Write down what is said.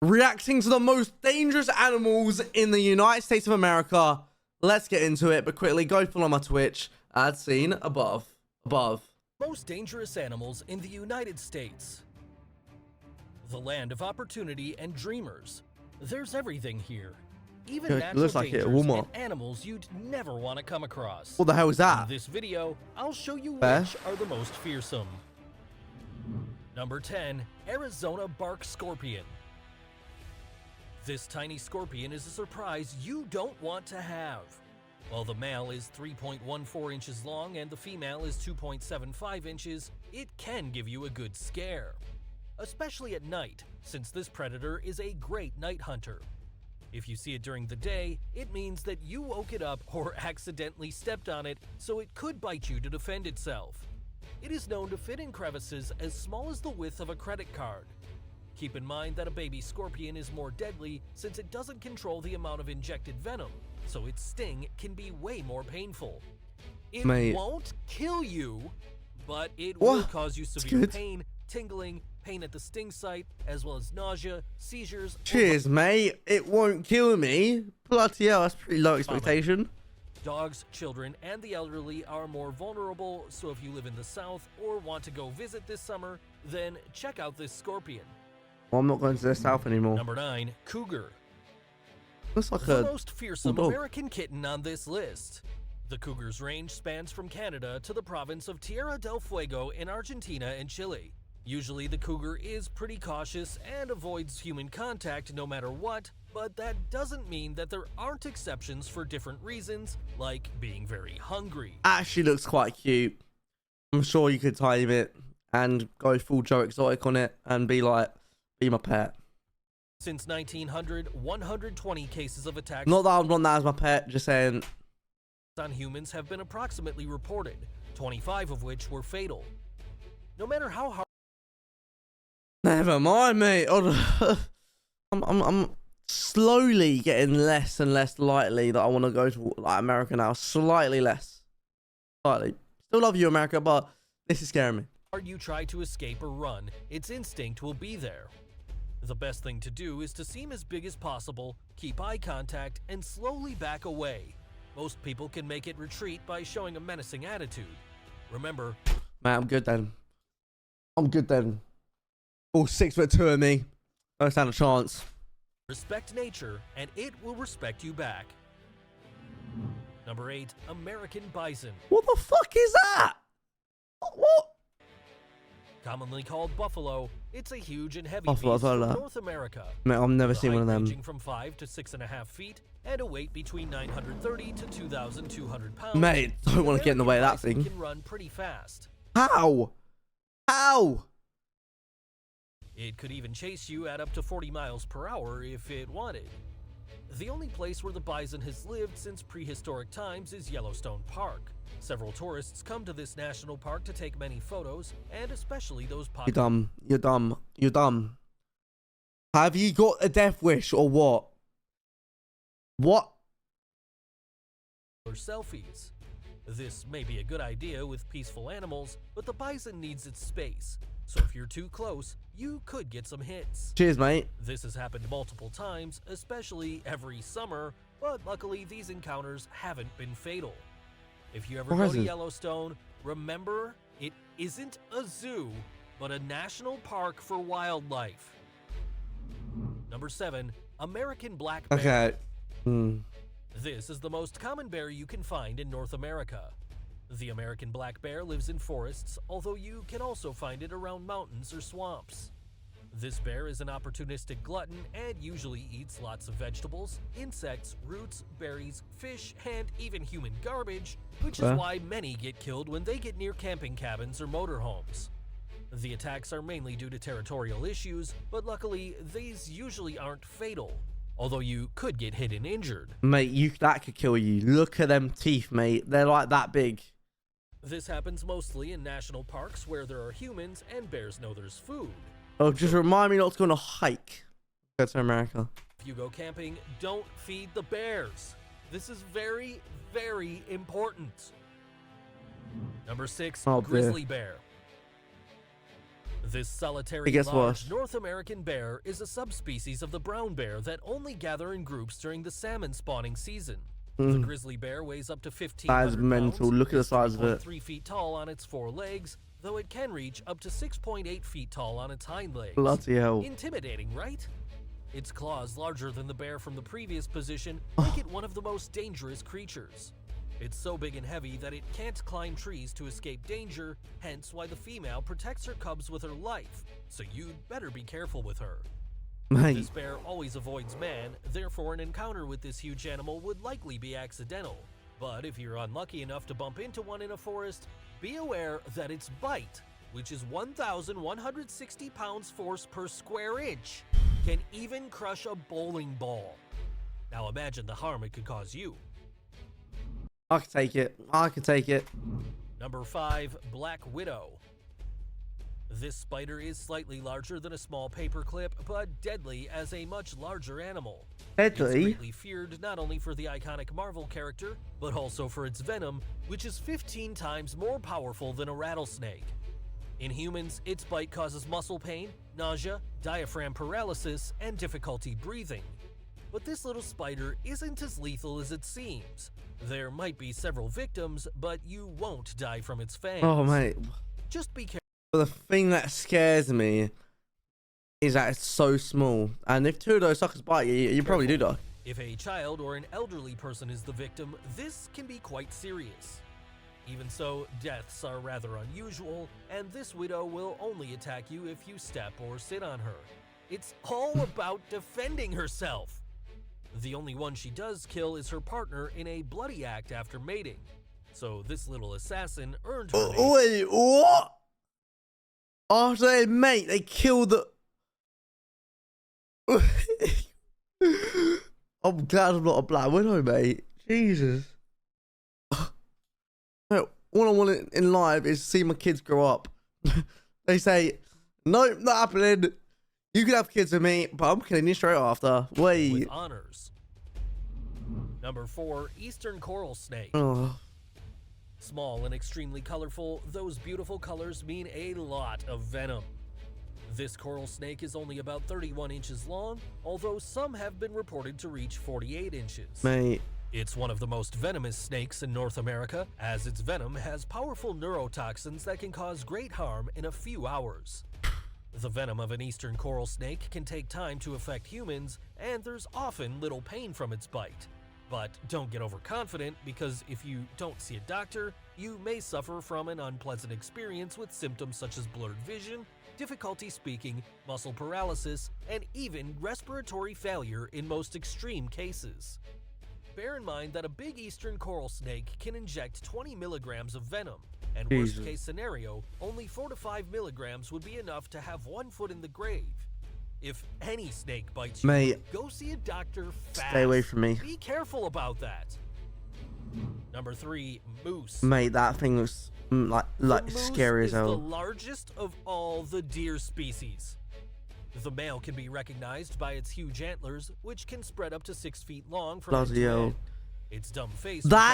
reacting to the most dangerous animals in the United States of America. Let's get into it, but quickly go follow my Twitch, as seen above. Most dangerous animals in the United States. The land of opportunity and dreamers. There's everything here. Even natural dangers and animals you'd never want to come across. What the hell is that? In this video, I'll show you which are the most fearsome. Number 10, Arizona bark scorpion. This tiny scorpion is a surprise you don't want to have. While the male is 3.14 inches long and the female is 2.75 inches, it can give you a good scare. Especially at night, since this predator is a great night hunter. If you see it during the day, it means that you woke it up or accidentally stepped on it, so it could bite you to defend itself. It is known to fit in crevices as small as the width of a credit card. Keep in mind that a baby scorpion is more deadly since it doesn't control the amount of injected venom, so its sting can be way more painful. It won't kill you, but it will cause you severe pain, tingling, pain at the sting site, as well as nausea, seizures. Cheers, mate. It won't kill me. Bloody hell, that's pretty low expectation. Dogs, children, and the elderly are more vulnerable, so if you live in the South or want to go visit this summer, then check out this scorpion. Well, I'm not going to the South anymore. Number 9, Cougar. Looks like the most fearsome American kitten on this list. The cougar's range spans from Canada to the province of Tierra del Fuego in Argentina and Chile. Usually the cougar is pretty cautious and avoids human contact no matter what, but that doesn't mean that there aren't exceptions for different reasons, like being very hungry. Actually looks quite cute. I'm sure you could tame it and go full Joe Exotic on it and be like, be my pet. Since 1900, 120 cases of attacks not that I want that as my pet, just saying on humans have been approximately reported, 25 of which were fatal. No matter how hard. Never mind, mate. I'm slowly getting less and less likely that I want to go to like America now. Slightly less. Slightly. Still love you, America, but this is scaring me. Hard you try to escape or run, its instinct will be there. The best thing to do is to seem as big as possible, keep eye contact, and slowly back away. Most people can make it retreat by showing a menacing attitude. Remember, man, I'm good then. I'm good then. All 6'2" of me. Don't stand a chance. Respect nature, and it will respect you back. Number 8, American bison. What the fuck is that? What? Commonly called buffalo, it's a huge and heavy beast from North America. Mate, I've never seen one of them. Ranging from 5 to 6.5 feet and a weight between 930 to 2,200 pounds. Mate, don't want to get in the way of that thing. Can run pretty fast. How? How? It could even chase you at up to 40 miles per hour if it wanted. The only place where the bison has lived since prehistoric times is Yellowstone Park. Several tourists come to this national park to take many photos, and especially those popular. You're dumb. You're dumb. You're dumb. Have you got a death wish or what? What? Selfies. This may be a good idea with peaceful animals, but the bison needs its space. So if you're too close, you could get some hits. Cheers, mate. This has happened multiple times, especially every summer, but luckily these encounters haven't been fatal. If you ever go to Yellowstone, remember, it isn't a zoo, but a national park for wildlife. Number 7, American black bear. Okay. This is the most common bear you can find in North America. The American black bear lives in forests, although you can also find it around mountains or swamps. This bear is an opportunistic glutton and usually eats lots of vegetables, insects, roots, berries, fish, and even human garbage, which is why many get killed when they get near camping cabins or motorhomes. The attacks are mainly due to territorial issues, but luckily these usually aren't fatal, although you could get hit and injured. Mate, that could kill you. Look at them teeth, mate. They're like that big. This happens mostly in national parks where there are humans and bears know there's food. Oh, just remind me not to go on a hike. Go to America. If you go camping, don't feed the bears. This is very, very important. Number 6, grizzly bear. This solitary It gets large worse. North American bear is a subspecies of the brown bear that only gather in groups during the salmon spawning season. The grizzly bear weighs up to 1,500 That is mental. pounds, Look at the is size of it. 3.3 feet tall on its 4 legs, though it can reach up to 6.8 feet tall on its hind legs. Bloody hell. Intimidating, right? Its claws, larger than the bear from the previous position, make it one of the most dangerous creatures. It's so big and heavy that it can't climb trees to escape danger, hence why the female protects her cubs with her life, so you'd better be careful with her. Mate. This bear always avoids man, therefore an encounter with this huge animal would likely be accidental. But if you're unlucky enough to bump into one in a forest, be aware that its bite, which is 1,160 pounds force per square inch, can even crush a bowling ball. Now imagine the harm it could cause you. I can take it. I can take it. Number 5, Black Widow. This spider is slightly larger than a small paperclip, but deadly as a much larger animal. It's Deadly? greatly feared not only for the iconic Marvel character, but also for its venom, which is 15 times more powerful than a rattlesnake. In humans, its bite causes muscle pain, nausea, diaphragm paralysis, and difficulty breathing. But this little spider isn't as lethal as it seems. There might be several victims, but you won't die from its fangs. Oh, mate. Just be careful. But the thing that scares me is that it's so small. And if two of those suckers bite you, you probably do die. If a child or an elderly person is the victim, this can be quite serious. Even so, deaths are rather unusual, and this widow will only attack you if you step or sit on her. It's all about defending herself. The only one she does kill is her partner in a bloody act after mating. So this little assassin earned her name. Wait, what? After they mate, they kill the... I'm glad I'm not a Black Widow, mate. Jesus. All I want in life is to see my kids grow up. They say, nope, not happening. You can have kids with me, but I'm killing you straight after. Wait. With honors. Number 4, Eastern Coral Snake. Oh. Small and extremely colorful, those beautiful colors mean a lot of venom. This coral snake is only about 31 inches long, although some have been reported to reach 48 inches. Mate. It's one of the most venomous snakes in North America, as its venom has powerful neurotoxins that can cause great harm in a few hours. The venom of an eastern coral snake can take time to affect humans, and there's often little pain from its bite. But don't get overconfident, because if you don't see a doctor, you may suffer from an unpleasant experience with symptoms such as blurred vision, difficulty speaking, muscle paralysis, and even respiratory failure in most extreme cases. Bear in mind that a big eastern coral snake can inject 20 milligrams of venom, and worst case scenario, only 4 to 5 milligrams would be enough to have one foot in the grave. If any snake bites you, Mate, go see a doctor fast. stay away from me. Be careful about that. Number 3, moose. Mate, that thing looks like scary as hell. The largest of all the deer species. The male can be recognized by its huge antlers, which can spread up to 6 feet long from Bloody end to hell. end. Its dumb face. That